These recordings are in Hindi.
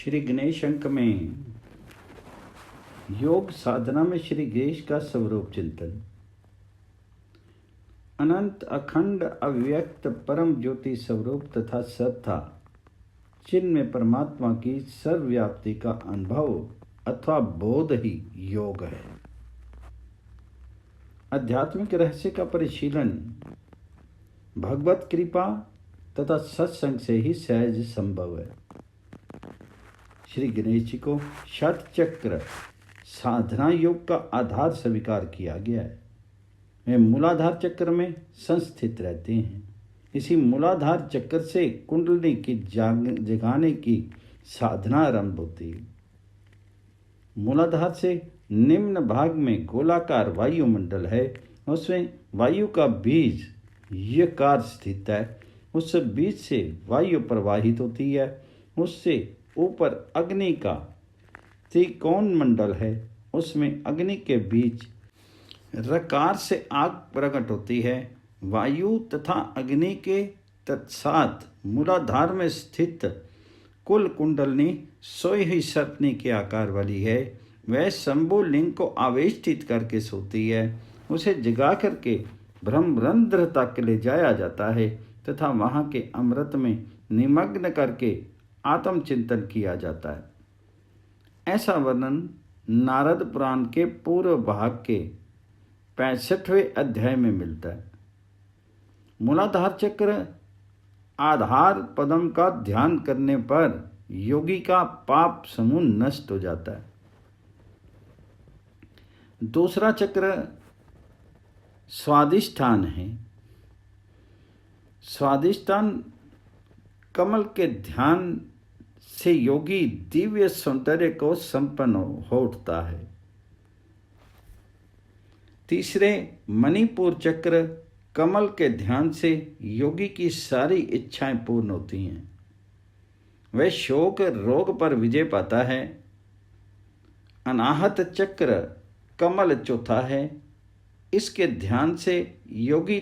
श्री गणेश अंक में योग साधना में श्री गणेश का स्वरूप चिंतन। अनंत अखंड अव्यक्त परम ज्योति स्वरूप तथा सत्ता चिन्ह में परमात्मा की सर्वव्याप्ति का अनुभव अथवा बोध ही योग है। आध्यात्मिक रहस्य का परिशीलन भगवत कृपा तथा सत्संग से ही सहज संभव है। श्री गणेश जी को शतचक्र साधना योग का आधार स्वीकार किया गया है। वे मूलाधार चक्र में संस्थित रहते हैं। इसी मूलाधार चक्र से कुंडलिनी की जगाने की साधना आरंभ होती है। मूलाधार से निम्न भाग में गोलाकार वायुमंडल है। उसमें वायु का बीज यकार स्थित है। उस बीज से वायु प्रवाहित होती है। उससे ऊपर अग्नि का त्रिकोण मंडल है। उसमें अग्नि के बीच रकार से आग प्रकट होती है। वायु तथा अग्नि के तत्सात मूलाधार में स्थित कुल कुंडलनी सोई ही सर्पनी के आकार वाली है। वह शंभु लिंग को आवेष्टित करके सोती है। उसे जगा करके ब्रह्मरंध्र तक ले जाया जाता है तथा वहाँ के अमृत में निमग्न करके आत्मचिंतन किया जाता है। ऐसा वर्णन नारद पुराण के पूर्व भाग के 65वें अध्याय में मिलता है। मूलाधार चक्र आधार पदम का ध्यान करने पर योगी का पाप समूह नष्ट हो जाता है। दूसरा चक्र स्वादिष्ठान है। स्वादिष्ठान कमल के ध्यान से योगी दिव्य सौंदर्य को संपन्न हो उठता है। तीसरे मणिपुर चक्र कमल के ध्यान से योगी की सारी इच्छाएं पूर्ण होती हैं। वह शोक रोग पर विजय पाता है। अनाहत चक्र कमल चौथा है। इसके ध्यान से योगी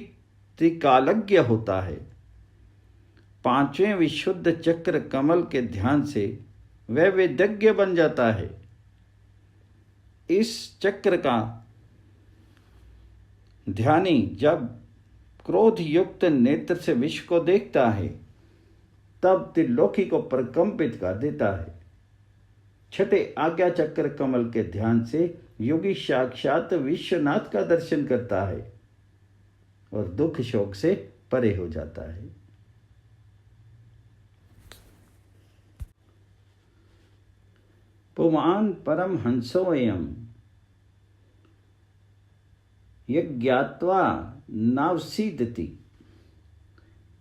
त्रिकालज्ञ होता है। पांचवें विशुद्ध चक्र कमल के ध्यान से वह वेदज्ञ बन जाता है। इस चक्र का ध्यानी जब क्रोध युक्त नेत्र से विश्व को देखता है तब त्रिलोकी को प्रकंपित कर देता है। छठे आज्ञा चक्र कमल के ध्यान से योगी साक्षात विश्वनाथ का दर्शन करता है और दुख शोक से परे हो जाता है। पुमान परम हंसोयम यज्ञात्वा नावसीदति।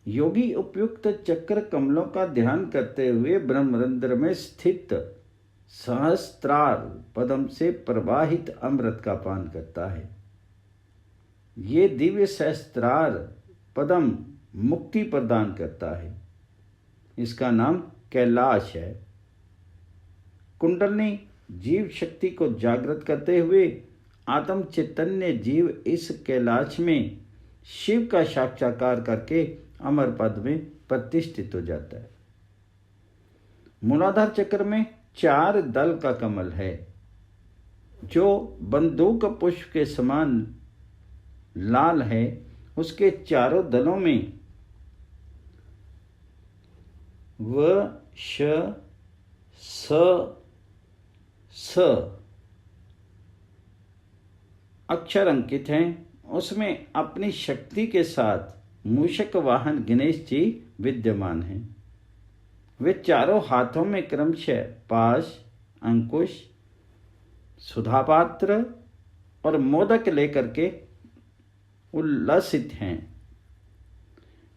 योगी उपयुक्त चक्र कमलों का ध्यान करते हुए ब्रह्मरंध्र में स्थित सहस्त्रार पदम से प्रवाहित अमृत का पान करता है। ये दिव्य सहस्त्रार पदम मुक्ति प्रदान करता है। इसका नाम कैलाश है। कुंडलनी जीव शक्ति को जागृत करते हुए आत्म चैतन्य जीव इस कैलाश में शिव का साक्षात्कार करके अमर पद में प्रतिष्ठित हो जाता है। मूलाधार चक्र में 4 दल का कमल है जो बंदूक पुष्प के समान लाल है। उसके चारों दलों में व श स अक्षर अंकित हैं। उसमें अपनी शक्ति के साथ मूषक वाहन गणेश जी विद्यमान हैं। वे चारों हाथों में क्रमशः पाश, अंकुश, सुधापात्र और मोदक लेकर के उल्लसित हैं।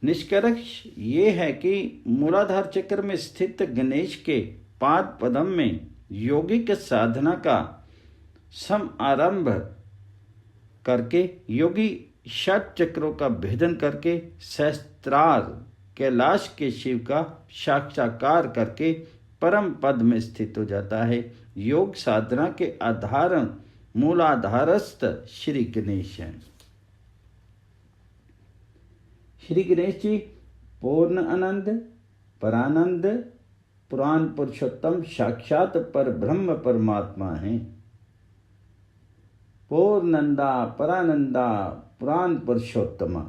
निष्कर्ष ये है कि मूलाधार चक्र में स्थित गणेश के पाद पद्म में योगिक साधना का समारंभ करके योगी षट चक्रों का भेदन करके सहस्त्रार कैलाश के शिव का साक्षात्कार करके परम पद में स्थित हो जाता है। योग साधना के आधार मूलाधारस्थ श्री गणेश हैं। श्री गणेश जी पूर्ण आनंद, परानंद, पुराण पुरुषोत्तम साक्षात पर ब्रह्म परमात्मा हैं। पूर्णनंदा परानंदा पुराण पुरुषोत्तमा,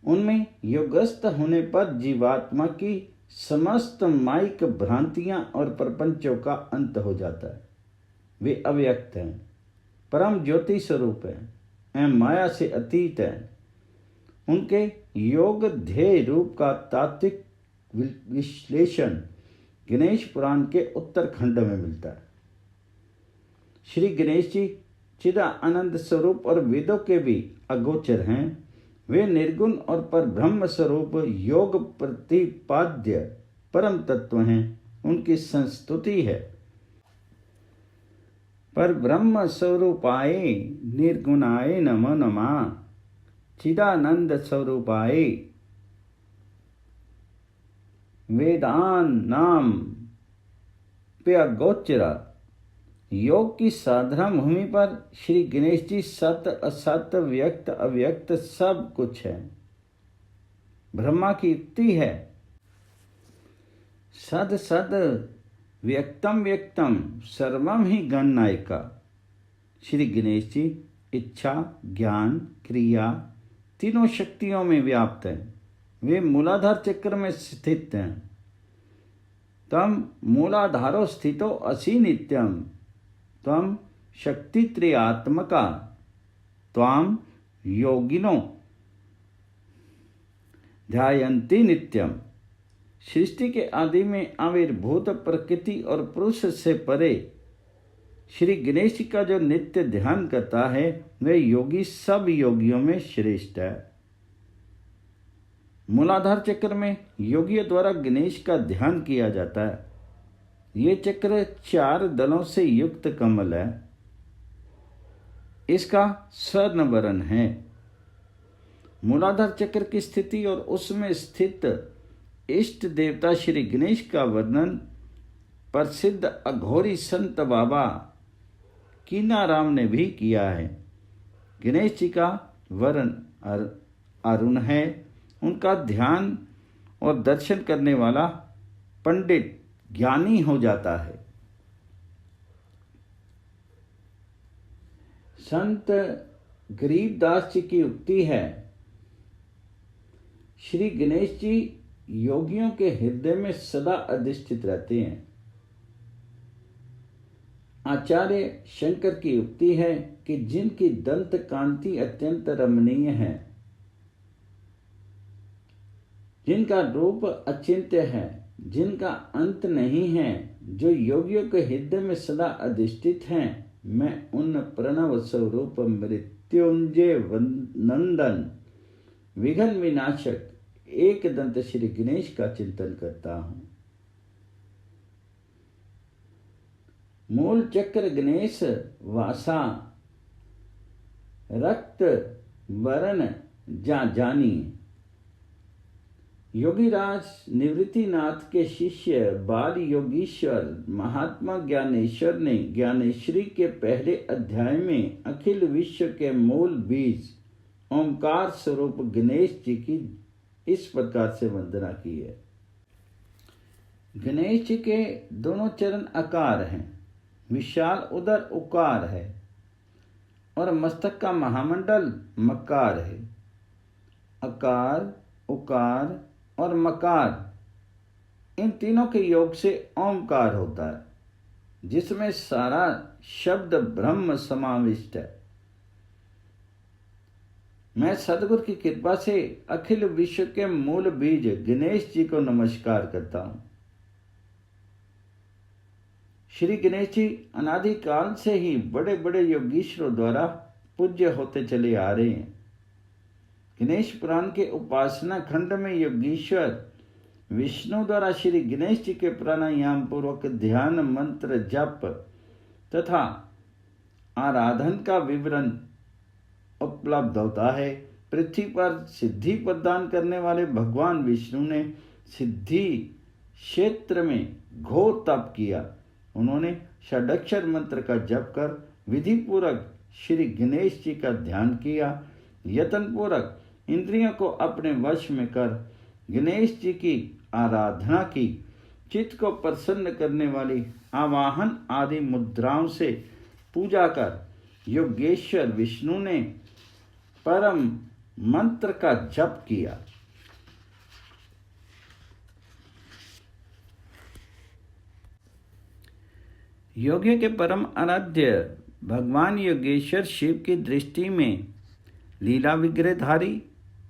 उनमें योगस्थ होने पर जीवात्मा की समस्त माइक भ्रांतियां और प्रपंचों का अंत हो जाता है। वे अव्यक्त हैं, परम ज्योति स्वरूप हैं एवं माया से अतीत हैं। उनके योग ध्येय रूप का तात्विक विश्लेषण गणेश पुराण के उत्तरखंड में मिलता है। श्री गणेश जी चिदानंद स्वरूप और वेदों के भी अगोचर हैं। वे निर्गुण और पर ब्रह्म स्वरूप योग प्रतिपाद्य परम तत्व हैं। उनकी संस्तुति है। पर ब्रह्म स्वरूपाय निर्गुणाय नमो नमः, चिदानंद स्वरूपाय वेदान नाम प्यगोचरा। योग की साधना भूमि पर श्री गणेश जी सत असत व्यक्त अव्यक्त सब कुछ है। ब्रह्मा की युक्ति है, सद सद व्यक्तम व्यक्तम सर्वम ही गणनायका। श्री गणेश जी इच्छा ज्ञान क्रिया तीनों शक्तियों में व्याप्त हैं। वे मूलाधार चक्र में स्थित हैं। तम मूलाधारो स्थितो असि नित्यम, त्वं शक्तित्रयात्मका, त्वां योगिनो ध्यायन्ति नित्यम। सृष्टि के आदि में आविर्भूत प्रकृति और पुरुष से परे श्री गणेश जी का जो नित्य ध्यान करता है वह योगी सब योगियों में श्रेष्ठ है। मूलाधार चक्र में योगियों द्वारा गणेश का ध्यान किया जाता है। ये चक्र 4 दलों से युक्त कमल है। इसका स्वर्ण वर्ण है। मूलाधार चक्र की स्थिति और उसमें स्थित इष्ट देवता श्री गणेश का वर्णन प्रसिद्ध अघोरी संत बाबा कीनाराम ने भी किया है। गणेश जी का वर्ण अरुण है। उनका ध्यान और दर्शन करने वाला पंडित ज्ञानी हो जाता है। संत गरीबदास जी की उक्ति है, श्री गणेश जी योगियों के हृदय में सदा अधिष्ठित रहते हैं। आचार्य शंकर की उक्ति है कि जिनकी दंत कांति अत्यंत रमणीय है, जिनका रूप अचिंत्य है, जिनका अंत नहीं है, जो योगियों के हृदय में सदा अधिष्ठित हैं, मैं उन प्रणव स्वरूप मृत्युंजय नंदन विघ्न विनाशक एक दंत श्री गणेश का चिंतन करता हूं। मूल चक्र गणेश वासा रक्त वरण जा जानी। योगीराज निवृत्तिनाथ के शिष्य बाल योगीश्वर महात्मा ज्ञानेश्वर ने ज्ञानेश्वरी के पहले अध्याय में अखिल विश्व के मूल बीज ओंकार स्वरूप गणेश जी की इस प्रकार से वंदना की है। गणेश जी के दोनों चरण आकार हैं। विशाल उदर उकार है और मस्तक का महामंडल मकार है। अकार उकार और मकार इन तीनों के योग से ओंकार होता है, जिसमें सारा शब्द ब्रह्म समाविष्ट है। मैं सदगुरु की कृपा से अखिल विश्व के मूल बीज गणेश जी को नमस्कार करता हूं। श्री गणेश जी अनादिकाल से ही बड़े बड़े योगीश्वरों द्वारा पूज्य होते चले आ रहे हैं। गणेश पुराण के उपासना खंड में योगीश्वर विष्णु द्वारा श्री गणेश जी के प्राणायाम पूर्वक ध्यान मंत्र जप तथा आराधन का विवरण उपलब्ध होता है। पृथ्वी पर सिद्धि प्रदान करने वाले भगवान विष्णु ने सिद्धि क्षेत्र में घोर तप किया। उन्होंने षडाक्षर मंत्र का जप कर विधि पूर्वक श्री गणेश जी का ध्यान किया। यत्न पूर्वक इंद्रियों को अपने वश में कर गणेश जी की आराधना की चित्त को प्रसन्न करने वाली आवाहन आदि मुद्राओं से पूजा कर योगेश्वर विष्णु ने परम मंत्र का जप किया। योगियों के परम आराध्य भगवान योगेश्वर शिव की दृष्टि में लीला विग्रहधारी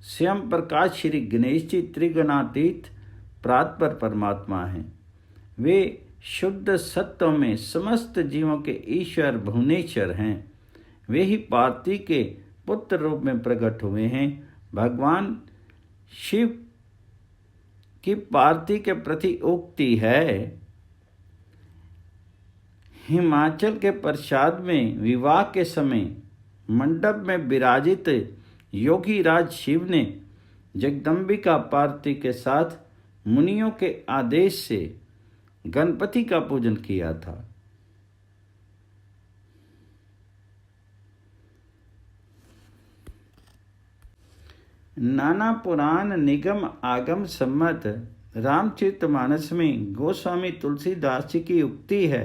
स्वयं प्रकाश श्री गणेश जी त्रिगुणातीत प्रातपर परमात्मा हैं। वे शुद्ध सत्व में समस्त जीवों के ईश्वर भुवनेश्वर हैं। वे ही पार्वती के पुत्र रूप में प्रकट हुए हैं। भगवान शिव की पार्वती के प्रति उक्ति है, हिमाचल के प्रसाद में विवाह के समय मंडप में विराजित योगी राज शिव ने जगदम्बिका पार्वती के साथ मुनियों के आदेश से गणपति का पूजन किया था। नाना पुराण निगम आगम सम्मत रामचरितमानस में गोस्वामी तुलसीदास जी की उक्ति है,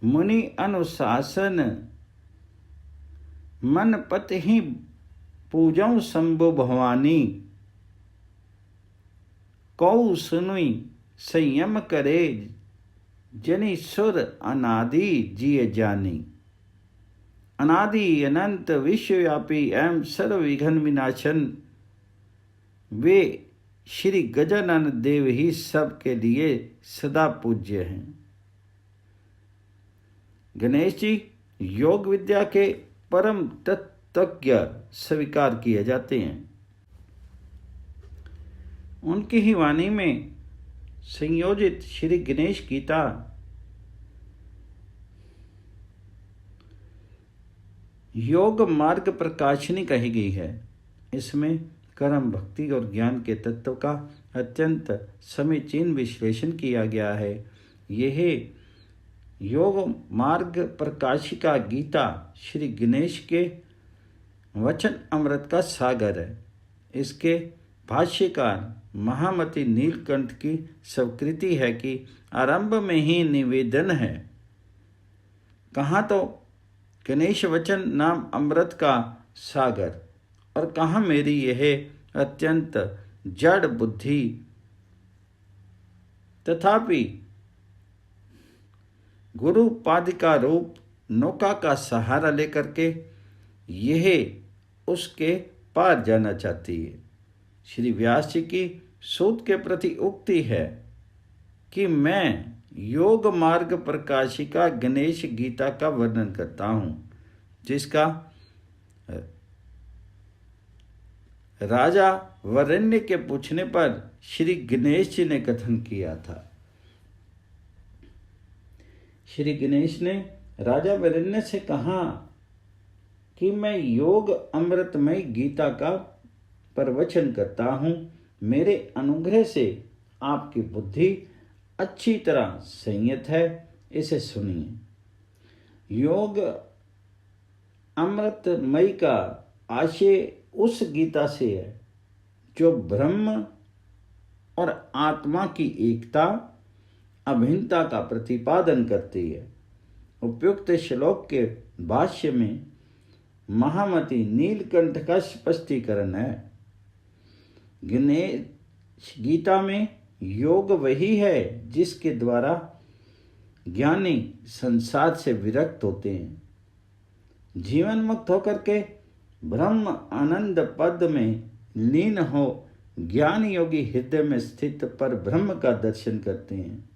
मुनि अनुशासन मन पत ही पूजौ शंभु भवानी, कौ सुनुई संयम करे जनि सुर अनादि जिय जानी। अनादि अनंत विश्वव्यापी एवं सर्व विघ्न विनाशन वे श्री गजानन देव ही सब के लिए सदा पूज्य हैं। गणेश जी योग विद्या के परम तत्वज्ञ स्वीकार किए जाते हैं। उनकी ही वाणी में संयोजित श्री गणेश गीता योग मार्ग प्रकाशिनी कही गई है। इसमें कर्म, भक्ति और ज्ञान के तत्व का अत्यंत समीचीन विश्लेषण किया गया है। यह योग मार्ग प्रकाशिका गीता श्री गणेश के वचन अमृत का सागर है। इसके भाष्यकार महामति नीलकंठ की स्वीकृति है कि आरंभ में ही निवेदन है, कहाँ तो गणेश वचन नाम अमृत का सागर और कहाँ मेरी यह अत्यंत जड़ बुद्धि, तथापि गुरु पादिका रूप नौका का सहारा लेकर के यह उसके पार जाना चाहती है। श्री व्यास जी की सूत के प्रति उक्ति है कि मैं योग मार्ग प्रकाशिका गणेश गीता का वर्णन करता हूँ, जिसका राजा वरेण्य के पूछने पर श्री गणेश जी ने कथन किया था। श्री गणेश ने राजा वरेण्य से कहा कि मैं योग अमृतमय गीता का प्रवचन करता हूँ। मेरे अनुग्रह से आपकी बुद्धि अच्छी तरह संयत है, इसे सुनिए। योग अमृतमय का आशय उस गीता से है जो ब्रह्म और आत्मा की एकता, अभिन्नता का प्रतिपादन करती है। उपयुक्त श्लोक के भाष्य में महामति नीलकंठ का स्पष्टीकरण है। गणेश गीता में योग वही है जिसके द्वारा ज्ञानी संसार से विरक्त होते हैं, जीवन मुक्त होकर के ब्रह्म आनंद पद में लीन हो ज्ञान योगी हृदय में स्थित पर ब्रह्म का दर्शन करते हैं।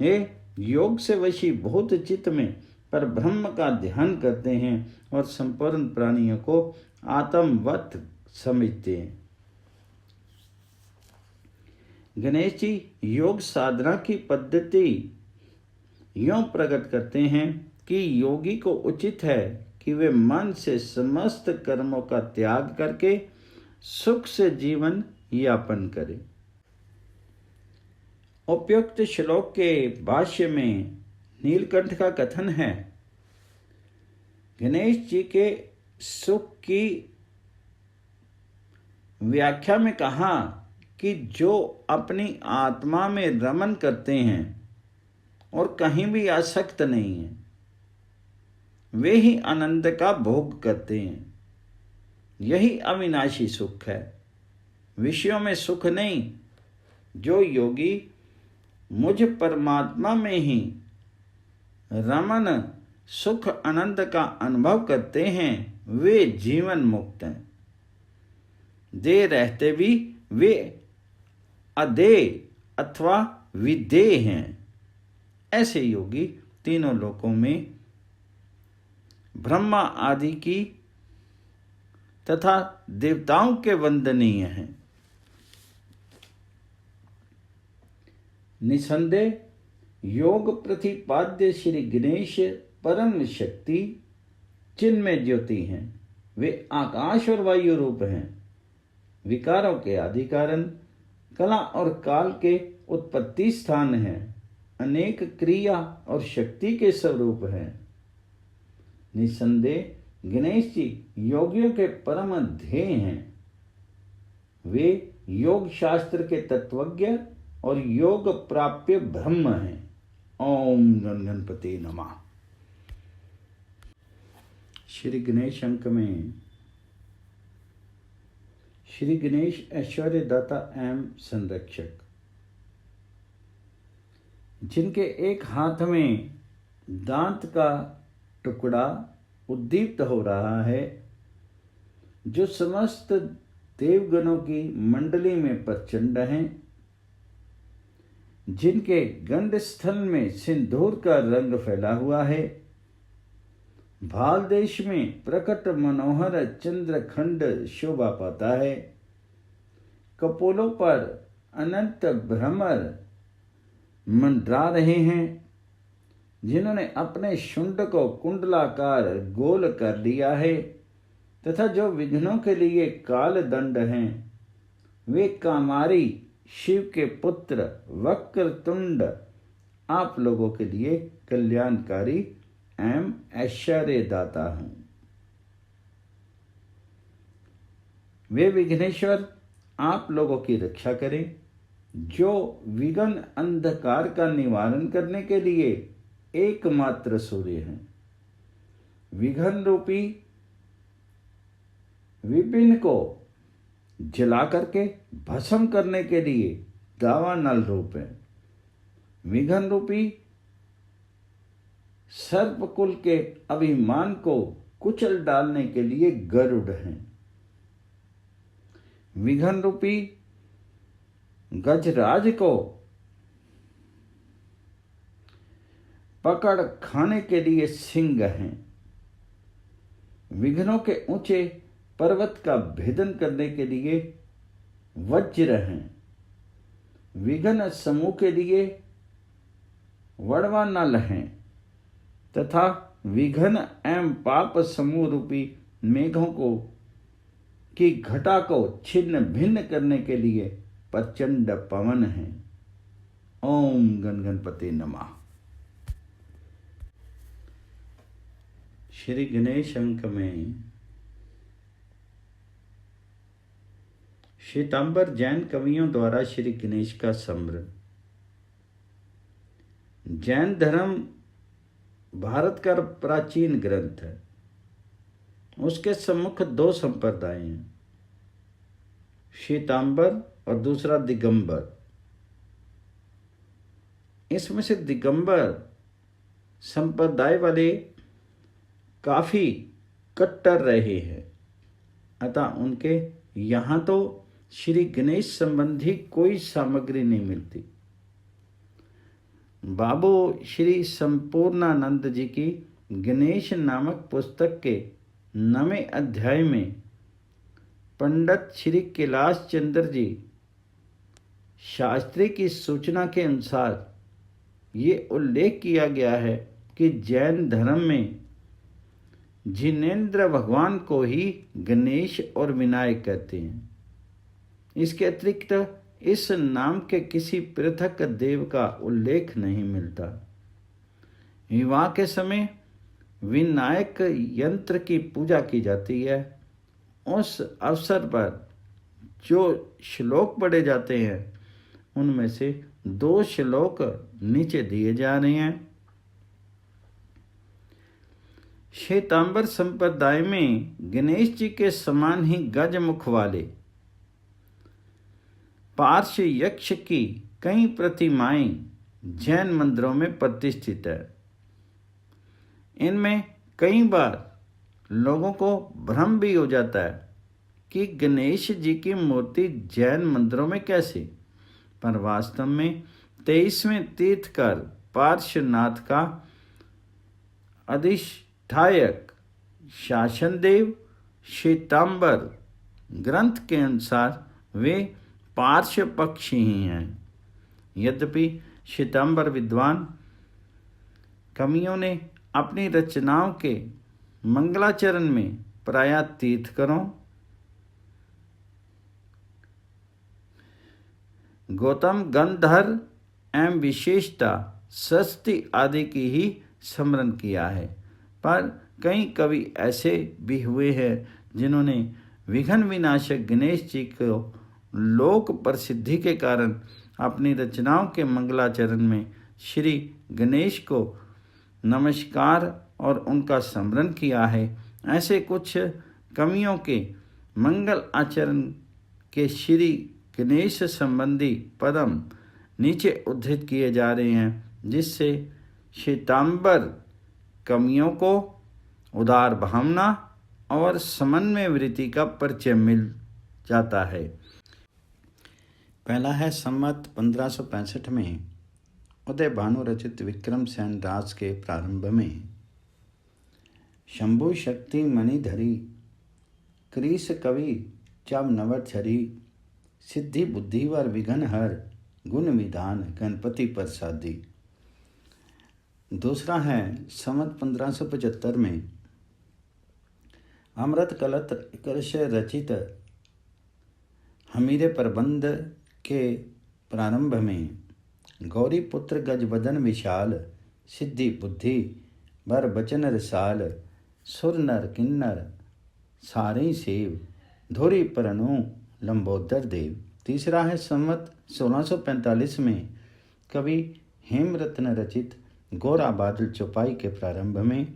ये योग से वशी बहुत चित्त में पर ब्रह्म का ध्यान करते हैं और संपूर्ण प्राणियों को आत्मवत समझते हैं। गणेश जी योग साधना की पद्धति यों प्रकट करते हैं कि योगी को उचित है कि वे मन से समस्त कर्मों का त्याग करके सुख से जीवन यापन करें। उपयुक्त श्लोक के भाष्य में नीलकंठ का कथन है, गणेश जी के सुख की व्याख्या में कहा कि जो अपनी आत्मा में रमन करते हैं और कहीं भी आसक्त नहीं हैं, वे ही आनंद का भोग करते हैं। यही अविनाशी सुख है, विषयों में सुख नहीं। जो योगी मुझ परमात्मा में ही रमन सुख आनंद का अनुभव करते हैं, वे जीवन मुक्त हैं। देह रहते भी वे अदेह अथवा विदेह हैं। ऐसे योगी तीनों लोकों में ब्रह्मा आदि की तथा देवताओं के वंदनीय हैं। निसंदेह योग प्रतिपाद्य श्री गणेश परम शक्ति चिन्मय ज्योति हैं। वे आकाश और वायु रूप हैं, विकारों के आदि कारण, कला और काल के उत्पत्ति स्थान हैं, अनेक क्रिया और शक्ति के स्वरूप हैं। निसंदेह गणेश जी योगियों के परम ध्येय हैं। वे योग शास्त्र के तत्वज्ञ और योग प्राप्य ब्रह्म हैं। ओम गणपति नमः। श्री गणेश अंक में श्री गणेश ऐश्वर्यदाता एवं संरक्षक, जिनके एक हाथ में दांत का टुकड़ा उद्दीप्त हो रहा है, जो समस्त देवगणों की मंडली में प्रचंड हैं, जिनके गंड स्थल में सिंदूर का रंग फैला हुआ है, भाल देश में प्रकट मनोहर चंद्रखंड शोभा पाता है, कपोलों पर अनंत भ्रमर मंडरा रहे हैं, जिन्होंने अपने शुंड को कुंडलाकार गोल कर लिया है, तथा जो विघ्नों के लिए काल दंड हैं, वे कामारी शिव के पुत्र वक्रतुंड आप लोगों के लिए कल्याणकारी एवं ऐश्वर्यदाता हूं। वे विघ्नेश्वर आप लोगों की रक्षा करें, जो विघ्न अंधकार का निवारण करने के लिए एकमात्र सूर्य हैं। विघ्न रूपी विपिन को जला करके भस्म करने के लिए दावानल रूप है। विघ्न रूपी सर्पकुल के अभिमान को कुचल डालने के लिए गरुड़ हैं। विघ्न रूपी गजराज को पकड़ खाने के लिए सिंह हैं। विघ्नों के ऊंचे पर्वत का भेदन करने के लिए वज्र हैं। विघ्न समूह के लिए वड़वानल हैं तथा विघ्न एवं पाप समूह रूपी मेघों को की घटा को छिन्न भिन्न करने के लिए प्रचंड पवन हैं। ओम गणपति नमः। श्री गणेश अंक में श्वेतांबर जैन कवियों द्वारा श्री गणेश का स्मरण। जैन धर्म भारत का प्राचीन ग्रंथ है। उसके सम्मुख दो संप्रदाय हैं, श्वेतांबर और दूसरा दिगंबर। इसमें से दिगंबर संप्रदाय वाले काफी कट्टर रहे हैं, अतः उनके यहाँ तो श्री गणेश संबंधी कोई सामग्री नहीं मिलती। बाबू श्री संपूर्णानंद जी की गणेश नामक पुस्तक के 9वें अध्याय में पंडित श्री कैलाश चंद्र जी शास्त्री की सूचना के अनुसार ये उल्लेख किया गया है कि जैन धर्म में जिनेंद्र भगवान को ही गणेश और विनायक कहते हैं। इसके अतिरिक्त इस नाम के किसी पृथक देव का उल्लेख नहीं मिलता। विवाह के समय विनायक यंत्र की पूजा की जाती है। उस अवसर पर जो श्लोक पढ़े जाते हैं उनमें से 2 श्लोक नीचे दिए जा रहे हैं। श्वेतांबर संप्रदाय में गणेश जी के समान ही गजमुख वाले पार्श्व यक्ष की कई प्रतिमाएं जैन मंदिरों में प्रतिष्ठित है। इनमें कई बार लोगों को भ्रम भी हो जाता है कि गणेश जी की मूर्ति जैन मंदिरों में कैसे, पर वास्तव में 23वें तीर्थकर पार्श्वनाथ का अधिष्ठायक शासनदेव श्वेतांबर ग्रंथ के अनुसार वे पार्श्व पक्ष ही हैं। यद्यपि श्वेतांबर विद्वान कवियों ने अपनी रचनाओं के मंगलाचरण में प्रायः तीर्थकरों, गौतम गंधर एवं विशेषता सरस्वती आदि की ही स्मरण किया है, पर कई कवि ऐसे भी हुए हैं जिन्होंने विघ्न विनाशक गणेश जी को लोक प्रसिद्धि के कारण अपनी रचनाओं के मंगलाचरण में श्री गणेश को नमस्कार और उनका स्मरण किया है। ऐसे कुछ कवियों के मंगल आचरण के श्री गणेश संबंधी पदम नीचे उद्धृत किए जा रहे हैं, जिससे श्वेतांबर कवियों को उदार भावना और समन्वय वृत्ति का परिचय मिल जाता है। पहला है संवत 1565 में उदय भानु रचित विक्रम सेन राज के प्रारंभ में शंभु शक्ति मणिधरी क्रीस कवि जब नवर छरी सिद्धि बुद्धिवर विघ्न हर गुण विधान गणपति प्रसादी। दूसरा है संवत 1575 में अमृत कलश रचित हमीरे प्रबंध के प्रारंभ में गौरी पुत्र गजबदन विशाल सिद्धि बुद्धि बर बचन रसाल सुर नर किन्नर सारे सेव धोरी परनु लंबोदर देव। तीसरा है संवत 1645 में कवि हेमरत्न रचित गोरा बादल चौपाई के प्रारंभ में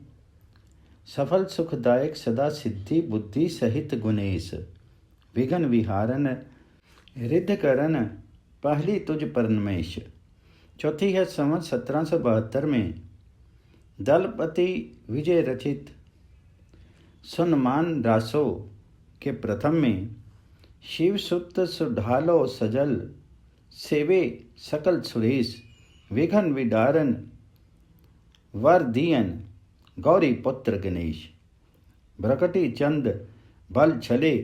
सफल सुखदायक सदा सिद्धि बुद्धि सहित गुणेश विघ्न विहारन रिद्धकरण पहली तुझ परनमेश। चौथी है संवत 1772 में दलपति विजय रचित सुनमान रासो के प्रथम में शिव सुत सुढालो सजल सेवे सकल सुरेश विघ्न विदारन वर दियन गौरी पुत्र गणेश। भ्रकटी चंद बल छले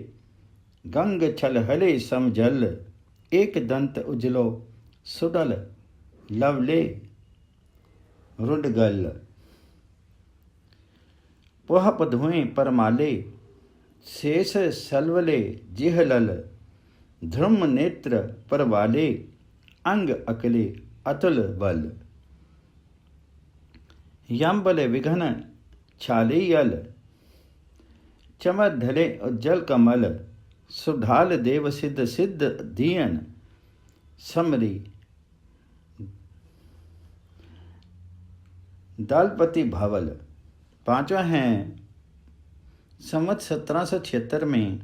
गंग छल हले समजल एक दंत उजलो सुडल लवले रुडगल पोहप धुएं परमाले शेष सलवले जिहलल ध्रुम नेत्र परवाले अंग अकले अतुल बल। यम्बले विघ्न छालियल चमर धले उज्जल कमल सुढाल देव सिद्ध सिद्ध दियन समरी। दलपति भवल। पांचवा है संवत 1776 में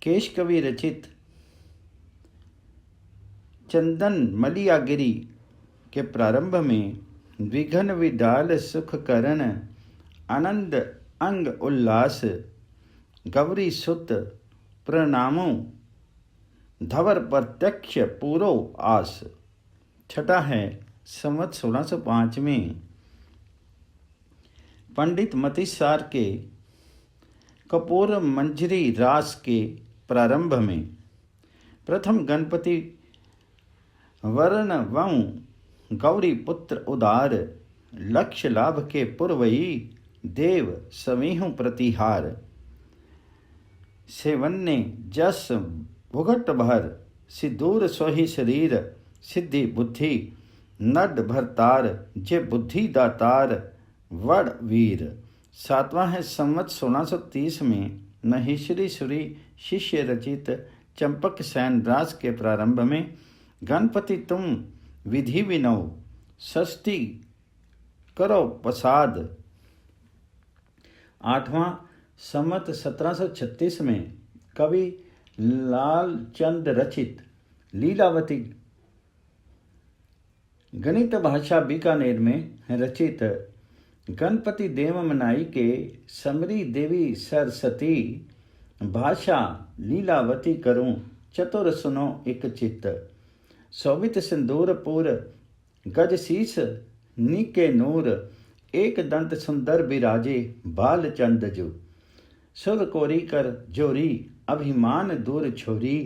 केश कवि रचित चंदन मलियागिरी के प्रारंभ में विघ्न विडाल सुख करण आनंद अंग उल्लास गौरी सुत प्रणामो धवर प्रत्यक्ष पूरो आस। छठा है संवत 1605 में पंडित मतिसार के कपूर मंजरी रास के प्रारंभ में प्रथम गणपति वर्ण वं गौरी पुत्र उदार लक्ष्य लाभ के पूर्वई देव समीहु प्रतिहार सेवन्ने जस भुगट भर सिदूर सोहि शरीर सिद्धि बुद्धि नड भरतार जे बुद्धि दातार वड वीर। सातवां है संवत 1630 में महेश्वरी सुरी शिष्य रचित चंपक सैन रास के प्रारंभ में गणपति तुम विधि विनौ षष्ठी करो प्रसाद। 8वां संवत 1736 में कवि लालचंद रचित लीलावती गणित भाषा बीकानेर में रचित गणपति देव मनाई के समरी देवी सरस्वती भाषा लीलावती करूं चतुर सुनो एक चित्त। शोभित सिंदूरपुर गज शीस नीके नूर एक दंत सुंदर बिराजे बाल चंद जो। सुर कोरी कर जोरी अभिमान दूर छोरी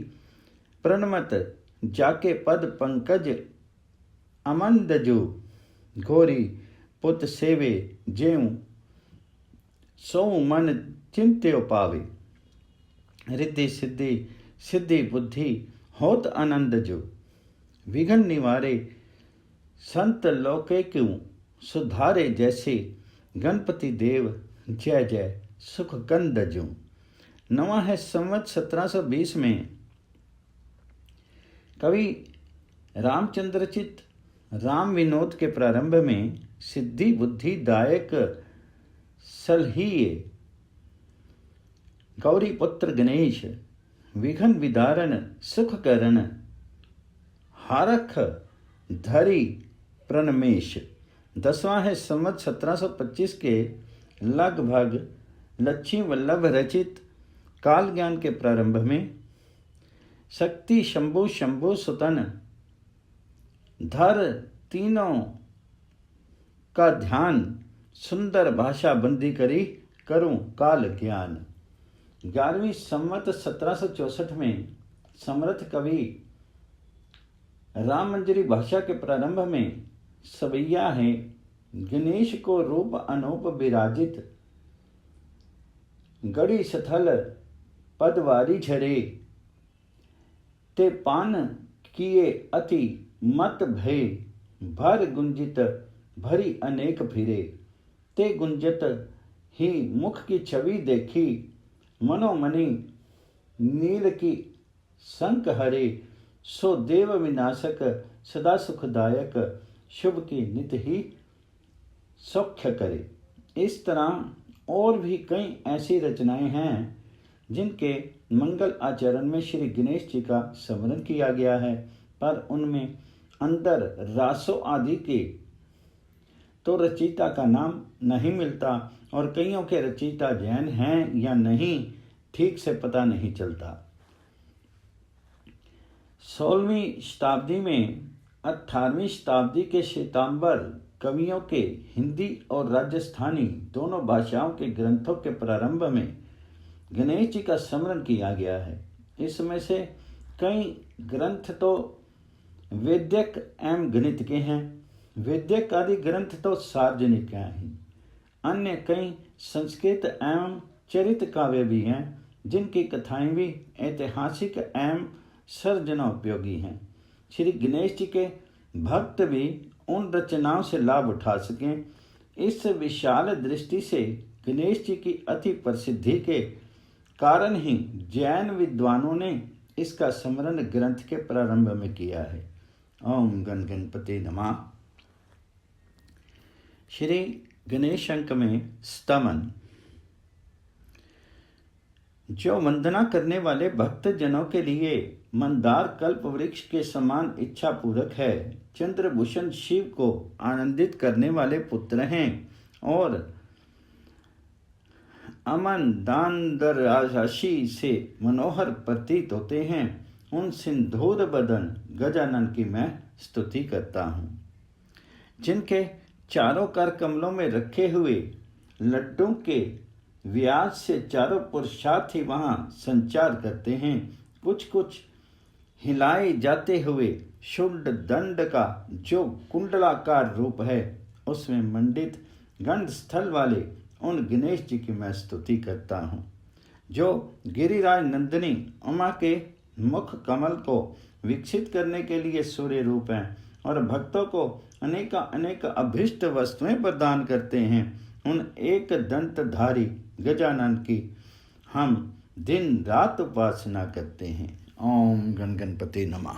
प्रणमत जाके पद पंकज अमंद जो। घोरी पुत सेवे जेऊ सो मन चिंत्यो पावे रिद्धि सिद्धि सिद्धि बुद्धि होत आनंद जो। विघ्न निवारे संत लोके क्यों सुधारे जैसे गणपति देव जय जय सुख कंद जो। 9वां है संवत 1720 में कवि रामचंद्रचित राम विनोद के प्रारंभ में सिद्धि बुद्धि दायक सलहिए गौरी पुत्र गणेश विघ्न विदारण सुख करण हारख धरी प्रणमेश। 10वां है संवत 1725 के लगभग लक्ष्मी वल्लभ रचित काल ज्ञान के प्रारंभ में शक्ति शंभु शंभु सुतन धर तीनों का ध्यान सुंदर भाषा बंदी करी करूं काल ज्ञान। 11वीं संवत 1764 में समर्थ कवि राम मंजरी भाषा के प्रारंभ में सवैया है गणेश को रूप अनूप विराजित गड़ी स्थल पदवारी झरे ते पान किए अति मत भय भर गुंजित भरी अनेक फिरे ते गुंजत ही मुख की छवि देखी मनोमणि नील की संक हरे सो देव विनाशक सदा सुखदायक शुभ की नित ही सौख्य करे। इस तरह और भी कई ऐसी रचनाएं हैं जिनके मंगल आचरण में श्री गणेश जी का स्मरण किया गया है, पर उनमें अंदर रासो आदि के तो रचयिता का नाम नहीं मिलता और कईयों के रचयिता जैन हैं या नहीं ठीक से पता नहीं चलता। 16वीं शताब्दी में 18वीं शताब्दी के श्वेतांबर कवियों के हिंदी और राजस्थानी दोनों भाषाओं के ग्रंथों के प्रारंभ में गणेश जी का स्मरण किया गया है। इसमें से कई ग्रंथ तो वैदिक एवं गणित के हैं, वैदिक आदि ग्रंथ तो सार्वजनिक हैं। अन्य कई संस्कृत एवं चरित काव्य भी हैं जिनकी कथाएं भी ऐतिहासिक एवं सर्जनोपयोगी हैं। श्री गणेश जी के भक्त भी उन रचनाओं से लाभ उठा सकें, इस विशाल दृष्टि से गणेश जी की अति प्रसिद्धि के कारण ही जैन विद्वानों ने इसका स्मरण ग्रंथ के प्रारंभ में किया है। ओम गण गणपति नमः। श्री गणेश अंक में स्तमन। जो वंदना करने वाले भक्त जनों के लिए मंदार कल्प वृक्ष के समान इच्छा पूरक है, चंद्रभूषण शिव को आनंदित करने वाले पुत्र हैं और अमन दान दर राशि से मनोहर प्रतीत होते हैं, उन सिंधूर बदन गजानन की मैं स्तुति करता हूँ। जिनके चारों कर कमलों में रखे हुए लड्डों के व्याज से चारों पुरुषार्थ ही वहाँ संचार करते हैं। कुछ कुछ हिलाए जाते हुए शुंड दंड का जो कुंडलाकार रूप है, उसमें मंडित गंध स्थल वाले उन गणेश जी की मैं स्तुति करता हूँ। जो गिरिराज नंदिनी उमा के मुख कमल को विकसित करने के लिए सूर्य रूप हैं और भक्तों को अनेक अनेक अभीष्ट वस्तुएं प्रदान करते हैं, उन एक दंतधारी गजानन की हम दिन रात उपासना करते हैं। ओम गण गणपते नमः।